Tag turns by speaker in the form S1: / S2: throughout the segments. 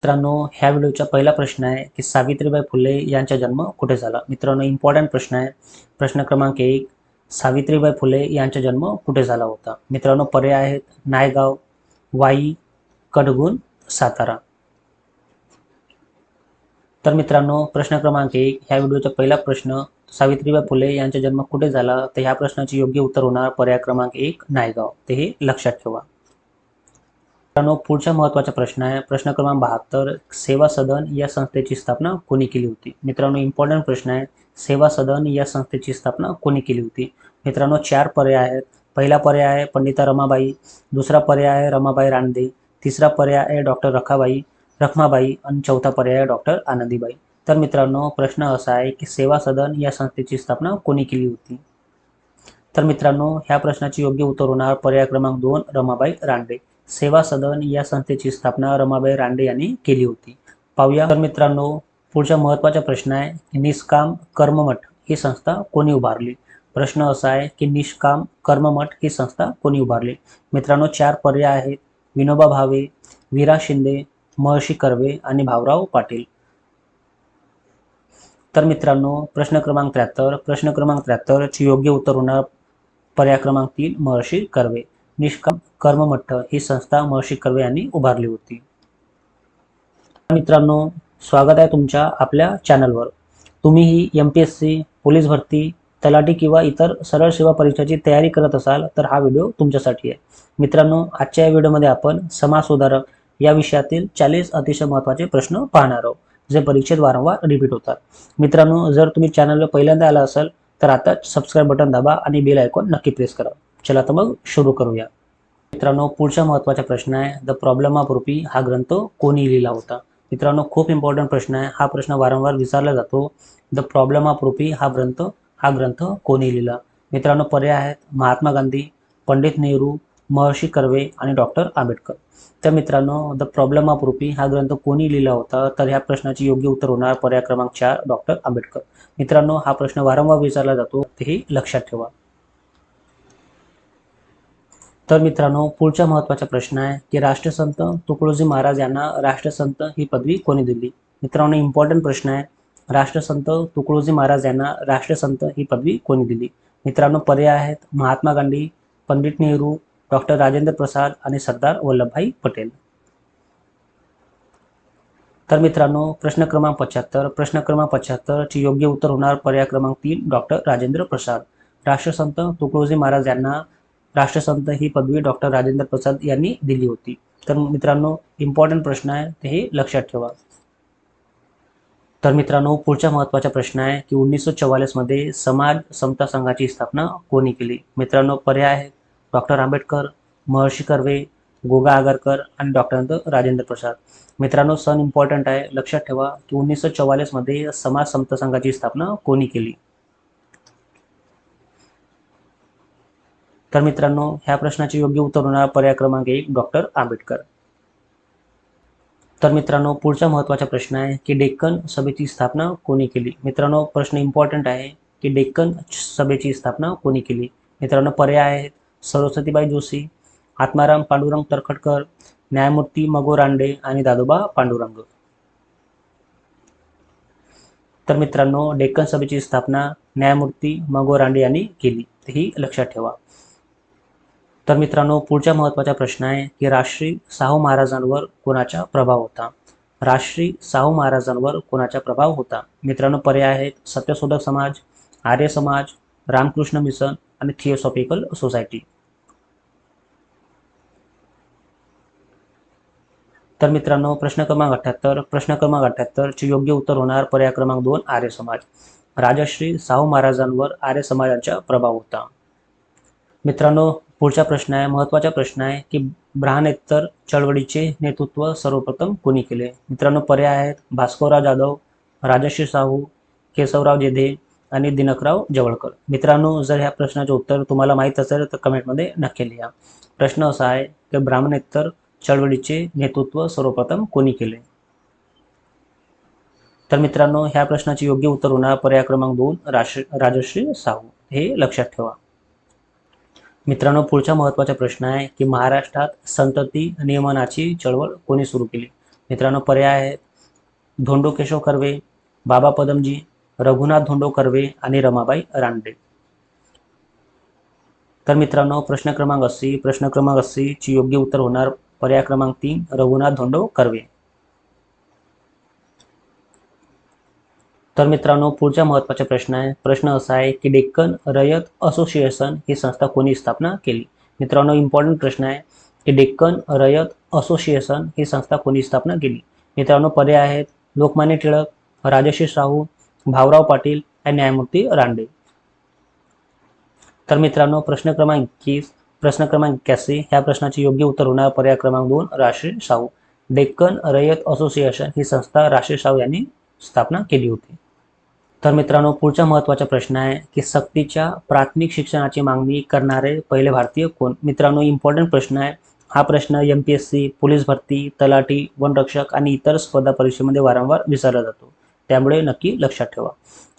S1: मित्रांनो, ह्या व्हिडिओचा पहिला प्रश्न आहे की सावित्रीबाई फुले यांचा जन्म कुठे झाला? मित्रांनो, इम्पॉर्टंट प्रश्न आहे. प्रश्न क्रमांक 1, सावित्रीबाई फुले यांचा जन्म कुठे झाला होता? मित्रांनो, पर्याय आहेत नायगाव, वाई, कडगुण, सातारा. तर मित्रांनो, प्रश्न क्रमांक 1, ह्या व्हिडिओचा पहिला प्रश्न, सावित्रीबाई फुले यांचा जन्म कुठे झाला? तर ह्या प्रश्नाचे योग्य उत्तर होणार पर्याय क्रमांक 1, नायगाव. ते हे लक्षात ठेवा. मित्रांनो, पुढचा महत्त्वाचा प्रश्न आहे. प्रश्न क्रमांक 72, सेवा सदन या संस्थेची स्थापना कोणी केली होती? मित्रांनो, इम्पॉर्टंट प्रश्न आहे. सेवा सदन या संस्थेची स्थापना कोणी केली होती? मित्रांनो, 4 पर्याय आहेत. पहिला पर्याय आहे पंडिता रमाबाई, दुसरा पर्याय आहे रमाबाई रानडे, तिसरा पर्याय आहे डॉक्टर रखमाबाई आणि चौथा पर्याय आहे डॉक्टर आनंदीबाई. तर मित्रांनो, प्रश्न असा आहे की सेवा सदन या संस्थेची स्थापना कोणी केली होती? तर मित्रांनो, ह्या प्रश्नाचे योग्य उत्तर होणार पर्याय क्रमांक 2, रमाबाई रानडे. सेवा सदन या संस्थेची स्थापना रमाबाई रानडे यांनी केली होती. पाहूया. तर मित्रांनो, पुढचा महत्त्वाचा प्रश्न आहे, निष्काम कर्ममठ ही संस्था कोणी उभारली? प्रश्न असा आहे की निष्काम कर्ममठ ही संस्था कोणी उभारली? मित्रांनो, 4 पर्याय आहेत. विनोबा भावे, वीरा शिंदे, महर्षी कर्वे आणि भाऊराव पाटील. तर मित्रांनो, प्रश्न क्रमांक 73 चे योग्य उत्तर होणार पर्याय क्रमांक 3, महर्षी कर्वे. निष्काम कर्ममठ ही संस्था महर्षी कर्वे यांनी उभारली होती. मित्रांनो, स्वागत आहे तुमच्या आपल्या चॅनलवर. तुम्हीही MPSC, पोलीस भरती, तलाठी किंवा इतर सरळ सेवा परीक्षेची तयारी करत असाल तर हा व्हिडिओ तुमच्यासाठी आहे. मित्रांनो, आजच्या या व्हिडिओमध्ये आपण समाज सुधारक या विषयातील 40 अतिशय महत्त्वाचे प्रश्न पाहणार आहोत, जे परीक्षेत वारंवार रिपीट होतात. मित्रांनो, जर तुम्ही चॅनलवर पहिल्यांदा आला असाल तर आता सबस्क्राईब बटन दाबा आणि बेल आयकॉन नक्की प्रेस करा. चला तर मग सुरू करूया. मित्रांनो, पुढचा महत्त्वाचा प्रश्न आहे, द प्रॉब्लेम ऑफ रुपी हा ग्रंथ कोणी लिहिला होता? मित्रांनो, खूप इम्पॉर्टंट प्रश्न आहे. हा प्रश्न वारंवार विचारला जातो. द प्रॉब्लेम ऑफ रुपी हा ग्रंथ कोणी लिहिला? मित्रांनो, पर्याय आहेत महात्मा गांधी, पंडित नेहरू, महर्षी कर्वे आणि डॉक्टर आंबेडकर. तर मित्रांनो, द प्रॉब्लेम ऑफ रुपी हा ग्रंथ कोणी लिहिला होता? तर ह्या प्रश्नाचे योग्य उत्तर होणार पर्याय क्रमांक 4, डॉक्टर आंबेडकर. मित्रांनो, हा प्रश्न वारंवार विचारला जातो, तेही लक्षात ठेवा. तर मित्रांनो, पुढचा महत्त्वाचा प्रश्न आहे की राष्ट्रसंत तुकडोजी महाराज यांना राष्ट्रसंत ही पदवी कोणी दिली? मित्रांनो, इम्पॉर्टंट प्रश्न आहे. राष्ट्रसंत तुकडोजी महाराज यांना राष्ट्रसंत ही पदवी कोणी दिली? मित्रांनो, पर्याय आहेत महात्मा गांधी, पंडित नेहरू, डॉक्टर राजेंद्र प्रसाद आणि सरदार वल्लभभाई पटेल. तर मित्रांनो, प्रश्न क्रमांक 75 चे योग्य उत्तर होणार पर्याय क्रमांक 3, डॉक्टर राजेंद्र प्रसाद. राष्ट्रसंत तुकडोजी महाराज यांना राष्ट्रसंत ही पदवी डॉक्टर राजेंद्र प्रसाद यांनी दिली होती. तर मित्रांनो, इम्पॉर्टंट प्रश्न आहे, ते हे लक्षात ठेवा. तर मित्रांनो, पुढचा महत्त्वाचा प्रश्न आहे की 1944 मध्ये समाज समता संघाची स्थापना कोणी केली? मित्रांनो, पर्याय आहेत डॉक्टर आंबेडकर, महर्षी कर्वे, गोगा आगरकर आणि डॉक्टर राजेंद्र प्रसाद. मित्रांनो, सन इम्पॉर्टंट आहे, लक्षात ठेवा की 1944 मध्ये समाज समता संघाची स्थापना कोणी केली? तर मित्रांनो, ह्या प्रश्नाचे योग्य उत्तर होणार पर्याय क्रमांक 1, डॉक्टर आंबेडकर. तर मित्रांनो, पुढचा महत्त्वाचा प्रश्न आहे की डेक्कन सभेची स्थापना कोणी केली? मित्रांनो, प्रश्न इम्पॉर्टंट आहे की डेक्कन सभेची स्थापना कोणी केली? मित्रांनो, पर्याय आहेत सरस्वतीबाई जोशी, आत्माराम पांडुरंग तरखडकर, न्यायमूर्ती मगो रानडे आणि दादोबा पांडुरंग. तर मित्रांनो, डेक्कन सभेची स्थापना न्यायमूर्ती मगो रानडे यांनी केली, ही लक्षात ठेवा. तर मित्रांनो, पुढचा महत्त्वाचा प्रश्न आहे की राजश्री शाहू महाराजांवर कोणाचा प्रभाव होता? राजश्री शाहू महाराजांवर कोणाचा प्रभाव होता? मित्रांनो, पर्याय आहेत सत्यशोधक समाज, आर्य समाज, रामकृष्ण मिशन आणि थिओसॉफिकल सोसायटी. तर मित्रांनो, प्रश्न क्रमांक 78 चे योग्य उत्तर होणार पर्याय क्रमांक 2, आर्य समाज. राजश्री शाहू महाराजांवर आर्य समाजाचा प्रभाव होता. मित्रांनो, पुढचा प्रश्न आहे, महत्त्वाचा प्रश्न आहे की ब्राह्मणेतर चळवळीचे नेतृत्व सर्वप्रथम कोणी केले? मित्रांनो, पर्याय आहेत भास्करराव जाधव, राजश्री शाहू, केशवराव जेधे आणि दिनकरराव जवळकर. मित्रांनो, जर ह्या प्रश्नाचे उत्तर तुम्हाला माहीत असेल तर कमेंटमध्ये नक्की लिहा. प्रश्न असा आहे की ब्राह्मणेतर चळवळीचे नेतृत्व सर्वप्रथम कोणी केले? तर मित्रांनो, ह्या प्रश्नाचे योग्य उत्तर होणार पर्याय क्रमांक 2, राजश्री शाहू. हे लक्षात ठेवा. मित्रांनो, पुढचा महत्त्वाचा प्रश्न आहे की महाराष्ट्रात संतती नियमनाची चळवळ कोणी सुरू केली? मित्रांनो पर्याय आहेत धोंडो केशव कर्वे, बाबा पदमजी, रघुनाथ धोंडो कर्वे आणि रमाबाई रानडे. तर मित्रांनो प्रश्न क्रमांक 80 ची योग्य उत्तर होणार पर्याय क्रमांक 3 रघुनाथ धोंडो कर्वे. तर मित्रांनो पुढचा महत्त्वाचा प्रश्न आहे. प्रश्न असा आहे की डेक्कन रयत असोसिएशन ही संस्था कोणी स्थापना केली. मित्रांनो इम्पॉर्टंट प्रश्न आहे की डेक्कन रयत असोसिएशन ही संस्था कोणी स्थापना केली. मित्रांनो पर्याय आहेत लोकमान्य टिळक, राजर्षी शाहू, भाऊराव पाटील आणि न्यायमूर्ती रानडे. तर मित्रांनो प्रश्न क्रमांक 81 ह्या प्रश्नाचे योग्य उत्तर होणार पर्याय क्रमांक 2 राजर्षी शाहू. डेक्कन रयत असोसिएशन ही संस्था राजर्षी शाहू यांनी स्थापना केली होती. तर मित्रांनो पुढचा महत्त्वाचा प्रश्न आहे की सक्तीच्या प्राथमिक शिक्षणाची मागणी करणारे पहिले भारतीय कोण. मित्रांनो इम्पॉर्टंट प्रश्न आहे. हा प्रश्न MPSC, पोलीस भरती, तलाठी, वनरक्षक आणि इतर स्पर्धा परीक्षेमध्ये वारंवार विचारला जातो. त्यामुळे नक्की लक्षात ठेवा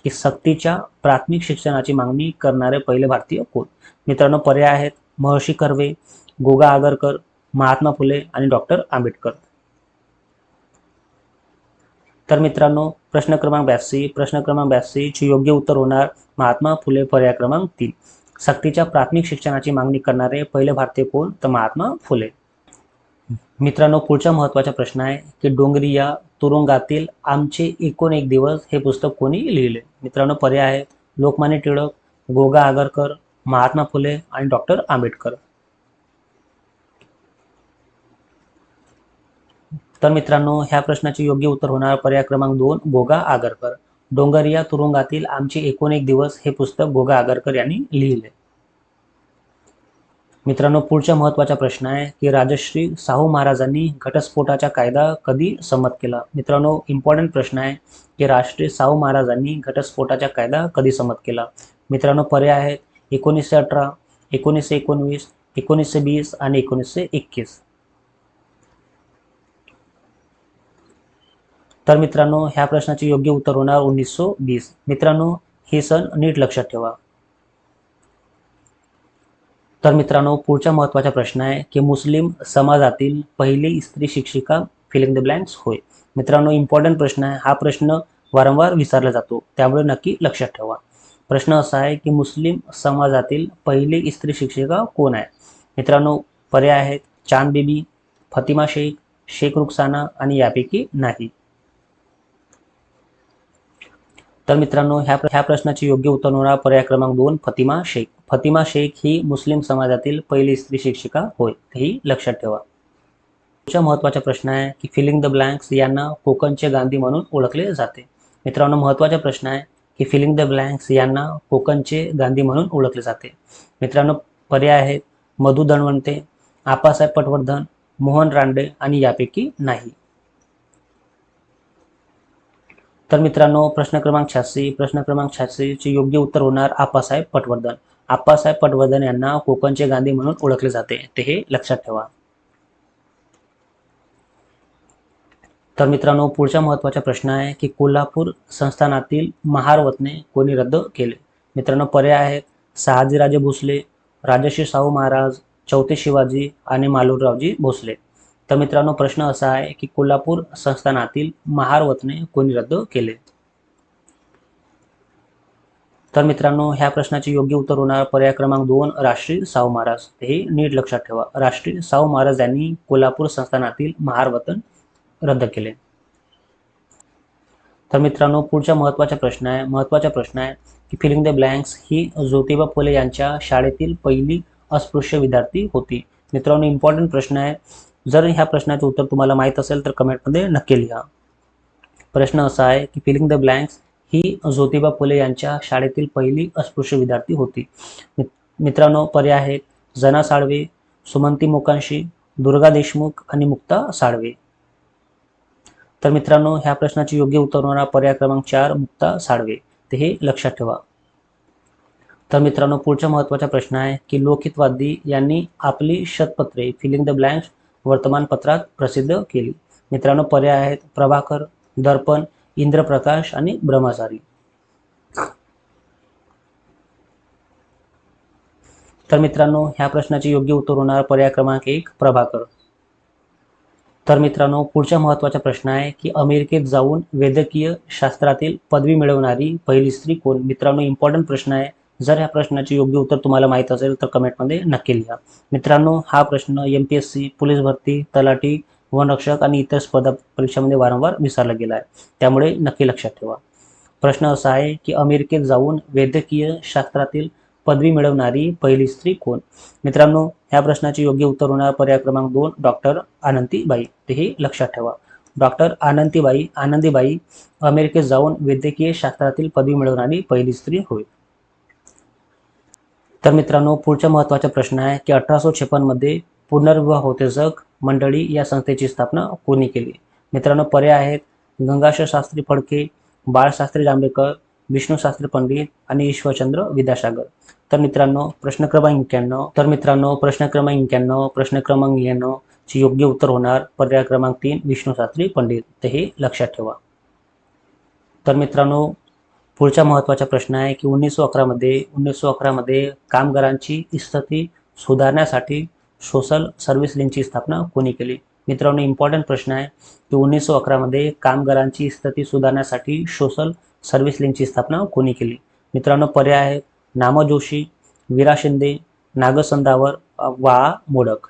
S1: की सक्तीच्या प्राथमिक शिक्षणाची मागणी करणारे पहिले भारतीय कोण. मित्रांनो पर्याय आहेत महर्षी कर्वे, गोगा आगरकर, महात्मा फुले आणि डॉक्टर आंबेडकर. तर मित्रांनो प्रश्न क्रमांक 82 चे योग्य उत्तर होणार महात्मा फुले पर्याय क्रमांक 3. सक्तीच्या प्राथमिक शिक्षणाची मागणी करणारे पहिले भारतीय कोण तर महात्मा फुले. मित्रांनो पुढचा महत्त्वाचा प्रश्न आहे की डोंगरिया तुरुंगातील आमचे एकूण एक दिवस हे पुस्तक कोणी लिहिले. मित्रांनो पर्याय आहेत लोकमान्य टिळक, गोगा आगरकर, महात्मा फुले आणि डॉक्टर आंबेडकर. तर मित्रांनो ह्या प्रश्नाचे योग्य उत्तर होणार पर्याय क्रमांक 2 गोगा आगरकर. डोंगरिया तुरुंगातील आमचे एकूण एक दिवस हे पुस्तक गोगा आगरकर यांनी लिहिले. मित्रांनो पुढचा महत्त्वाचा प्रश्न आहे की राजश्री शाहू महाराजांनी घटस्फोटाचा कायदा कधी संमत केला. मित्रांनो इम्पॉर्टंट प्रश्न आहे की राजश्री शाहू महाराजांनी घटस्फोटाचा कायदा कधी संमत केला. मित्रांनो पर्याय आहेत 1918, 1919, 1920 आणि 1921. तर मित्रांनो ह्या प्रश्नाचे योग्य उत्तर होणार 1920. मित्रांनो हे सन नीट लक्षात ठेवा. तर मित्रांनो पुढचा महत्त्वाचा प्रश्न आहे की मुस्लिम समाजातील पहिली स्त्री शिक्षिका फिलिंग द ब्लँक्स होय. मित्रांनो इम्पॉर्टंट प्रश्न आहे. हा प्रश्न वारंवार विचारला जातो त्यामुळे नक्की लक्षात ठेवा. प्रश्न असा आहे की मुस्लिम समाजातील पहिली स्त्री शिक्षिका कोण आहे. मित्रांनो पर्याय आहेत चांद बीबी, फतिमा शेख, शेख रुखसाना आणि यापैकी नाही. तर मित्रांनो ह्या प्रश्नाचे योग्य उत्तर होणार पर्याय क्रमांक 2 फतिमा शेख. फतिमा शेख ही मुस्लिम समाजातील पहिली स्त्री शिक्षिका होय. हेही लक्षात ठेवा. पुढचा महत्त्वाचा प्रश्न आहे की फिलिंग द ब्लँक्स यांना कोकणचे गांधी म्हणून ओळखले जाते. मित्रांनो महत्त्वाचा प्रश्न आहे की फिलिंग द ब्लँक्स यांना कोकणचे गांधी म्हणून ओळखले जाते. मित्रांनो पर्याय आहेत मधु दणवंते, आप्पासाहेब पटवर्धन, मोहन रानडे आणि यापैकी नाही. तर मित्रांनो प्रश्न क्रमांक 86 चे योग्य उत्तर होणार आप्पासाहेब पटवर्धन. आप्पासाहेब पटवर्धन यांना कोकणचे गांधी म्हणून ओळखले जाते ते हे लक्षात ठेवा. तर मित्रांनो पुढचा महत्त्वाचा प्रश्न आहे की कोल्हापूर संस्थानातील महारवतने कोणी रद्द केले. मित्रांनो पर्याय आहेत शहाजीराजे भोसले, राजर्षी शाहू महाराज, चौथे शिवाजी आणि मालोजीरावजी भोसले. तर मित्रांनो प्रश्न असा आहे की कोल्हापूर संस्थानातील महारवतने कोणी रद्द केले. तर मित्रांनो ह्या प्रश्नाचे योग्य उत्तर होणार पर्याय क्रमांक 2 राजश्री शाहू महाराज. हे नीट लक्षात ठेवा. राजश्री शाहू महाराज यांनी कोल्हापूर संस्थानातील महारवतन रद्द केले. तर मित्रांनो पुढचा महत्त्वाचा प्रश्न आहे की फिलिंग द ब्लँक्स ही ज्योतिबा फुले यांच्या शाळेतील पहिली अस्पृश्य विद्यार्थी होती. मित्रांनो इम्पॉर्टंट प्रश्न आहे. जर ह्या प्रश्नाचे उत्तर तुम्हाला माहीत असेल तर कमेंटमध्ये नक्की लिहा. प्रश्न असा आहे की फिलिंग द ब्लँक्स ही ज्योतिबा फुले यांच्या शाळेतील पहिली अस्पृश्य विद्यार्थी होती. मित्रांनो पर्याय आहेत जना साळवे, सुमंती मोकांशी, दुर्गा देशमुख आणि मुक्ता साळवे. तर मित्रांनो ह्या प्रश्नाचे योग्य उत्तर होणार पर्याय क्रमांक 4 मुक्ता साळवे. ते हे लक्षात ठेवा. तर मित्रांनो पुढचा महत्त्वाचा प्रश्न आहे की लोकहितवादी यांनी आपली शतपत्रे फिलिंग द ब्लँक्स वर्तमानपत्रात प्रसिद्ध केली. मित्रांनो पर्याय आहेत प्रभाकर, दर्पण, इंद्रप्रकाश आणि ब्रह्मचारी. तर मित्रांनो ह्या प्रश्नाचे योग्य उत्तर होणार पर्याय क्रमांक 1 प्रभाकर. तर मित्रांनो पुढचा महत्त्वाचा प्रश्न आहे की अमेरिकेत जाऊन वैद्यकीय शास्त्रातील पदवी मिळवणारी पहिली स्त्री कोण? मित्रांनो इम्पॉर्टंट प्रश्न आहे. जर ह्या प्रश्नाचे योग्य उत्तर तुम्हाला माहीत असेल तर कमेंटमध्ये नक्की लिहा. मित्रांनो हा प्रश्न MPSC, पोलीस भरती, तलाठी, वनरक्षक आणि इतर स्पर्धा परीक्षांमध्ये वारंवार विचारला गेला आहे. त्यामुळे नक्की लक्षात ठेवा. प्रश्न असा आहे की अमेरिकेत जाऊन वैद्यकीय शास्त्रातील पदवी मिळवणारी पहिली स्त्री कोण? मित्रांनो ह्या प्रश्नाचे योग्य उत्तर होणार पर्याय क्रमांक 2 डॉक्टर आनंदीबाई. तेही लक्षात ठेवा. डॉक्टर आनंदीबाई अमेरिकेत जाऊन वैद्यकीय शास्त्रातील पदवी मिळवणारी पहिली स्त्री होय. तर मित्रांनो पुढचा महत्त्वाचा प्रश्न आहे की 1856 मध्ये पुनर्विवाह होतेजक मंडळी या संस्थेची स्थापना कोणी केली? मित्रांनो पर्याय आहेत गंगाधर शास्त्री फडके, बाळशास्त्री जांभेकर, विष्णुशास्त्री पंडित आणि ईश्वरचंद्र विद्यासागर. तर मित्रांनो प्रश्न क्रमांक 91 चे योग्य उत्तर होणार पर्याय क्रमांक 3 विष्णुशास्त्री पंडित. ते हे लक्षात ठेवा. तर मित्रांनो पुढचा महत्त्वाचा प्रश्न आहे की 1911 मध्ये कामगारांची स्थिती सुधारण्यासाठी सोशल सर्व्हिस लिंकची स्थापना कोणी केली? मित्रांनो इम्पॉर्टंट प्रश्न आहे की 1911 मध्ये कामगारांची स्थिती सुधारण्यासाठी सोशल सर्व्हिस लिंकची स्थापना कोणी केली? मित्रांनो पर्याय आहेत नामा जोशी, वीरा शिंदे, नागसंदावर वा मोडक.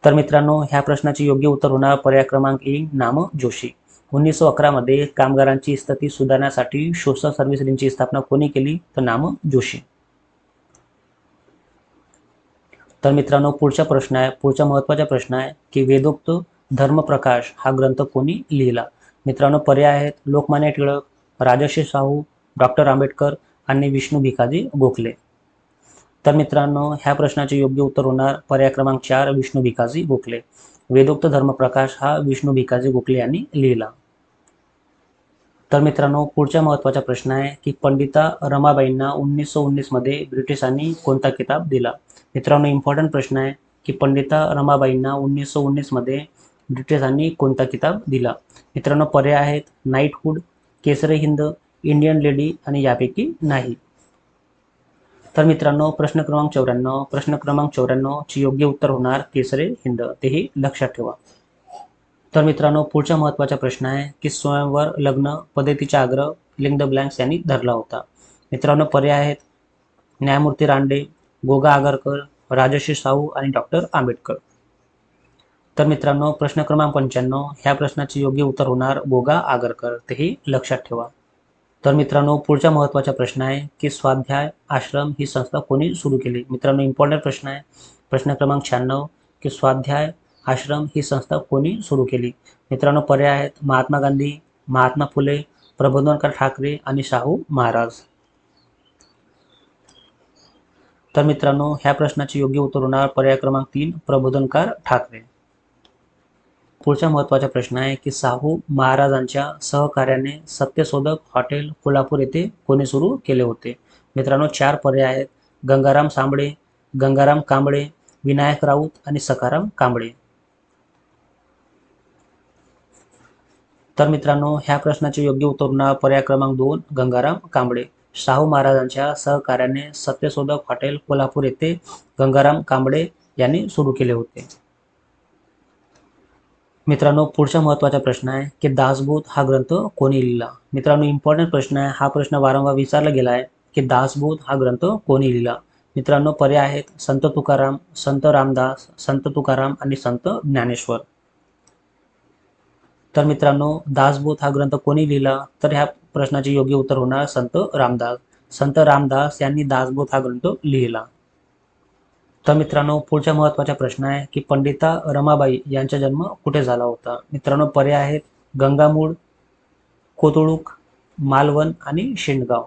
S1: तर मित्रांनो ह्या प्रश्नाचे योग्य उत्तर होणार पर्याय क्रमांक 1 नाम जोशी. 1911 मध्ये कामगारांची स्थिती सुधारण्यासाठी सोशल सर्व्हिस लिंकची स्थापना कोणी केली? तर नाम जोशी. तर मित्रांनो पुढचा महत्त्वाचा प्रश्न आहे की वेदोक्त धर्मप्रकाश हा ग्रंथ कोणी लिहिला? मित्रांनो पर्याय आहेत लोकमान्य टिळक, राजर्षी शाहू, डॉक्टर आंबेडकर आणि विष्णू भिकाजी गोखले. तर मित्रांनो ह्या प्रश्नाचे योग्य उत्तर होणार पर्याय क्रमांक 4 विष्णू भिकाजी गोखले. वेदोक्त धर्मप्रकाश हा विष्णू भिकाजी गोखले यांनी लिहिला. तर मित्रांनो पुढचा महत्त्वाचा प्रश्न आहे की पंडिता रमाबाईंना 1919 मध्ये ब्रिटिशांनी कोणता किताब दिला? मित्रांनो इम्पॉर्टंट प्रश्न आहे की पंडिता रमाबाईंना 1919 मध्ये ब्रिटिशांनी कोणता किताब दिला? मित्रांनो पर्याय आहेत नाईटहुड, केसरी हिंद, इंडियन लेडी आणि यापैकी नाही. तर मित्रांनो प्रश्न क्रमांक 94 चे योग्य उत्तर होणार केसरी हिंद. तेही लक्षात ठेवा. तर मित्रांनो पुढचा महत्त्वाचा प्रश्न आहे की स्वयंवर लग्न पद्धतीचा आग्रह फिलिंग द ब्लँक्स यांनी धरला होता? मित्रांनो पर्याय आहेत न्यायमूर्ती रानडे, गोगा आगरकर, राजर्षी शाहू आणि डॉक्टर आंबेडकर. तर मित्रांनो प्रश्न क्रमांक 95 ह्या प्रश्नाचे योग्य उत्तर होणार गोगा आगरकर. तेही लक्षात ठेवा. तर मित्रांनो पुढचा महत्त्वाचा प्रश्न आहे की स्वाध्याय आश्रम ही संस्था कोणी सुरू केली? मित्रांनो इम्पॉर्टंट प्रश्न आहे. प्रश्न क्रमांक 96 की स्वाध्याय आश्रम ही संस्था कोणी सुरू केली? मित्रांनो पर्याय आहेत महात्मा गांधी, महात्मा फुले, प्रबोधनकार ठाकरे आणि शाहू महाराज. तर मित्रांनो ह्या प्रश्नाचे योग्य उत्तर होणार पर्याय क्रमांक 3 प्रबोधनकार ठाकरे. पुढचा महत्त्वाचा प्रश्न आहे की शाहू महाराजांच्या सहकार्याने सत्यशोधक हॉटेल कोल्हापूर येथे कोणी सुरू केले होते? मित्रांनो 4 पर्याय आहेत गंगाराम सांबळे, गंगाराम कांबळे, विनायक राऊत आणि सखाराम कांबळे. तर मित्रांनो ह्या प्रश्नाचे योग्य उत्तर होणार पर्याय क्रमांक 2 गंगाराम कांबळे. शाहू महाराजांच्या सहकार्याने सत्यशोधक हॉटेल कोल्हापूर येथे गंगाराम कांबळे यांनी सुरू केले होते. मित्रांनो पुढचा महत्त्वाचा प्रश्न आहे की दासबोध हा ग्रंथ कोणी लिहिला? मित्रांनो इम्पॉर्टंट प्रश्न आहे. हा प्रश्न वारंवार विचारला गेला आहे की दासबोध हा ग्रंथ कोणी लिहिला? मित्रांनो पर्याय आहेत संत तुकाराम, संत रामदास, संत तुकाराम आणि संत ज्ञानेश्वर. तर मित्रांनो दासबोध हा ग्रंथ कोणी लिहिला? तर ह्या प्रश्नाचे योग्य उत्तर होणार संत रामदास. संत रामदास यांनी दासबोध हा ग्रंथ लिहिला. तर मित्रांनो पुढचा महत्त्वाचा प्रश्न आहे की पंडिता रमाबाई यांचा जन्म कुठे झाला होता? मित्रांनो पर्याय आहेत गंगामूळ, कोथरूड, मालवण आणि शेंडगाव.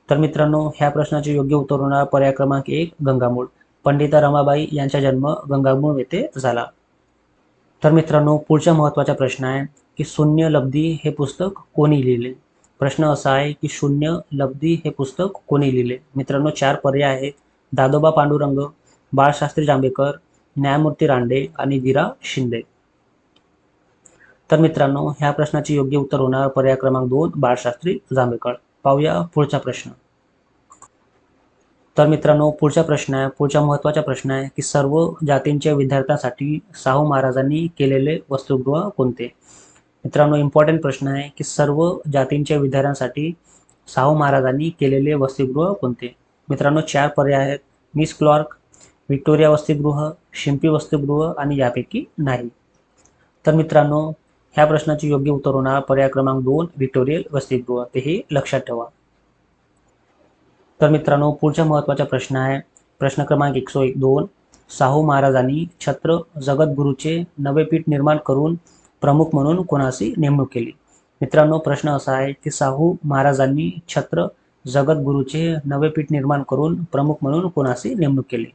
S1: तर मित्रांनो ह्या प्रश्नाचे योग्य उत्तर होणार पर्याय क्रमांक 1 गंगामूळ. पंडिता रमाबाई यांचा जन्म गंगामूळ येथे झाला. तर मित्रांनो पुढचा महत्त्वाचा प्रश्न आहे की शून्य लब्धी हे पुस्तक कोणी लिहिले? प्रश्न असा आहे की शून्य लब्धी हे पुस्तक कोणी लिहिले? मित्रांनो 4 पर्याय आहेत दादोबा पांडुरंग, बाळशास्त्री जांभेकर, न्यायमूर्ती रानडे आणि वीरा शिंदे. तर मित्रांनो ह्या प्रश्नाचे योग्य उत्तर होणार पर्याय क्रमांक 2 बाळशास्त्री जांभेकर. पाहूया पुढचा प्रश्न. तर मित्रांनो पुढचा प्रश्न आहे, पुढचा महत्त्वाचा प्रश्न आहे की सर्व जातींच्या विद्यार्थ्यांसाठी शाहू महाराजांनी केलेले वसतिगृह कोणते? मित्रांनो इम्पॉर्टंट प्रश्न आहे की सर्व जातींच्या विद्यार्थ्यांसाठी शाहू महाराजांनी केलेले वसतिगृह कोणते? मित्रांनो 4 पर्याय आहेत, मिस क्लार्क, व्हिक्टोरिया वसतिगृह, शिंपी वसतिगृह आणि यापैकी नाही. तर मित्रांनो ह्या प्रश्नाचे योग्य उत्तर होणार पर्याय क्रमांक 2 व्हिक्टोरियल वसतिगृह, ते हे लक्षात ठेवा. तर मित्रांनो पुढचा महत्त्वाचा प्रश्न आहे, प्रश्न क्रमांक 102. शाहू महाराजांनी छत्र जगद्गुरूचे नवे पीठ निर्माण करून प्रमुख म्हणून कोणाची नेमणूक केली? मित्रांनो प्रश्न असा आहे की शाहू महाराजांनी छत्र जगद्गुरूचे नवे पीठ निर्माण करून प्रमुख म्हणून कोणाची नेमणूक केली?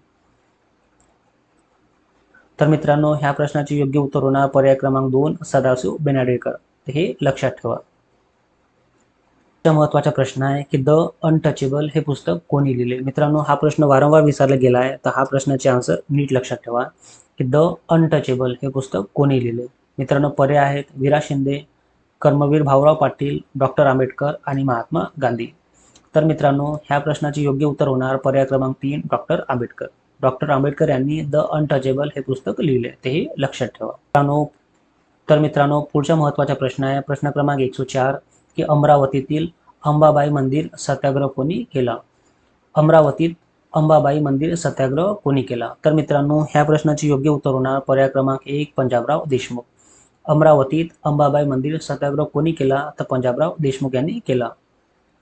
S1: तर मित्रांनो ह्या प्रश्नाचे योग्य उत्तर होणार पर्याय क्रमांक 2 सदाशिव बेनाडेकर, हे लक्षात ठेवा. महत्त्वाचा प्रश्न आहे की द अनटचेबल हे पुस्तक कोणी लिहिले? मित्रांनो हा प्रश्न वारंवार विचारला गेला आहे, तर हा प्रश्नाचे आन्सर नीट लक्षात ठेवा की द अनटचेबल हे पुस्तक कोणी लिहिले? मित्रांनो पर्याय आहेत विरा शिंदे, कर्मवीर भाऊराव पाटील, डॉक्टर आंबेडकर आणि महात्मा गांधी. तर मित्रांनो ह्या प्रश्नाचे योग्य उत्तर होणार पर्याय क्रमांक 3 डॉक्टर आंबेडकर. डॉक्टर आंबेडकर यांनी द अनटचेबल हे पुस्तक लिहिले, तेही लक्षात ठेवा. तर मित्रांनो पुढचा महत्त्वाचा प्रश्न आहे, प्रश्न क्रमांक 104 की अमरावतीतील अंबाबाई मंदिर सत्याग्रह कोणी केला? अमरावतीत अंबाबाई मंदिर सत्याग्रह कोणी केला? तर मित्रांनो ह्या प्रश्नाचे योग्य उत्तर होणार पर्याय क्रमांक 1 पंजाबराव देशमुख. अमरावतीत अंबाबाई मंदिर सत्याग्रह कोणी केला? तर पंजाबराव देशमुख यांनी केला.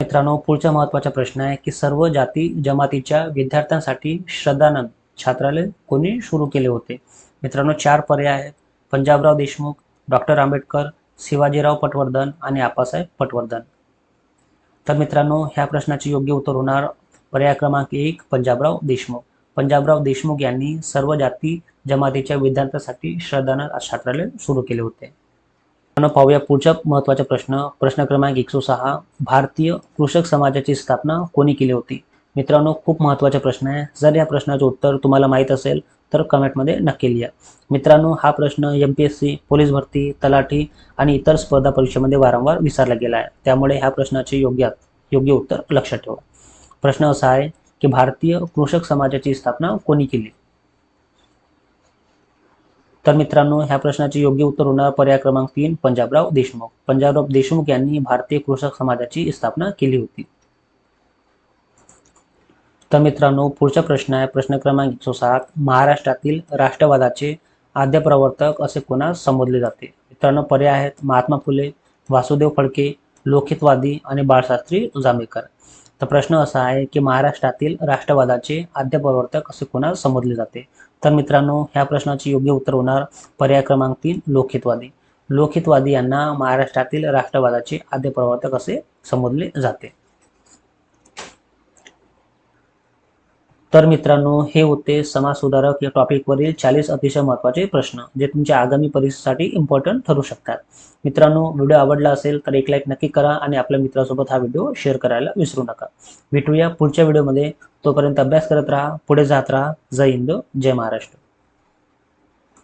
S1: मित्रांनो पुढचा महत्त्वाचा प्रश्न आहे की सर्व जाती जमातीच्या विद्यार्थ्यांसाठी श्रद्धानंद छात्रालय कोणी सुरू केले होते? मित्रांनो 4 पर्याय आहेत, पंजाबराव देशमुख, डॉक्टर आंबेडकर, शिवाजीराव पटवर्धन आणि आप्पासाहेब पटवर्धन. तर मित्रांनो ह्या प्रश्नाचे योग्य उत्तर होणार पर्याय क्रमांक 1 पंजाबराव देशमुख. पंजाबराव देशमुख यांनी सर्व जाती जमातीच्या विद्यार्थ्यांसाठी श्रद्धानंद छात्रालय सुरू केले होते. पाहूया पुढचा महत्त्वाचा प्रश्न, प्रश्न क्रमांक 106. भारतीय कृषक समाजाची स्थापना कोणी केली होती? मित्रांनो खूप महत्त्वाचा प्रश्न आहे. जर या प्रश्नाचे उत्तर तुम्हाला माहीत असेल तर कमेंटमध्ये नक्की लिहा. मित्रांनो हा प्रश्न MPSC, पोलीस भरती, तलाठी आणि इतर स्पर्धा परीक्षेमध्ये वारंवार विचारला गेला आहे, त्यामुळे ह्या प्रश्नाचे योग्य उत्तर लक्षात ठेवा. प्रश्न असा आहे की भारतीय कृषक समाजाची स्थापना कोणी केली? तर मित्रांनो ह्या प्रश्नाचे योग्य उत्तर होणार पर्याय क्रमांक 3 पंजाबराव देशमुख. पंजाबराव देशमुख यांनी भारतीय कृषक समाजाची स्थापना केली होती. तर मित्रांनो पुढचा प्रश्न आहे, प्रश्न क्रमांक 107. महाराष्ट्रातील राष्ट्रवादाचे आद्य प्रवर्तक असे कोणास संबोधले जाते? मित्रांनो पर्याय आहेत महात्मा फुले, वासुदेव फडके, लोकहितवादी आणि बाळशास्त्री जांभेकर. तर प्रश्न असा आहे की महाराष्ट्रातील राष्ट्रवादाचे आद्य प्रवर्तक असे कोणास संबोधले जाते? तर मित्रांनो ह्या प्रश्नाचे योग्य उत्तर होणार पर्याय क्रमांक 3 लोकहितवादी. लोकहितवादी यांना महाराष्ट्रातील राष्ट्रवादाचे आद्य प्रवर्तक असे संबोधले जाते. तर मित्रांनो हे होते समाज सुधारक या टॉपिकवरील 40 अतिशय महत्त्वाचे प्रश्न, जे तुमच्या आगामी परीक्षेसाठी इम्पॉर्टंट ठरू शकतात. मित्रांनो व्हिडिओ आवडला असेल तर एक लाईक नक्की करा आणि आपल्या मित्रांसोबत हा व्हिडिओ शेअर करायला विसरू नका. भेटूया पुढच्या व्हिडिओमध्ये. तोपर्यंत अभ्यास करत राहा, पुढे जात राहा. जय हिंद, जय महाराष्ट्र.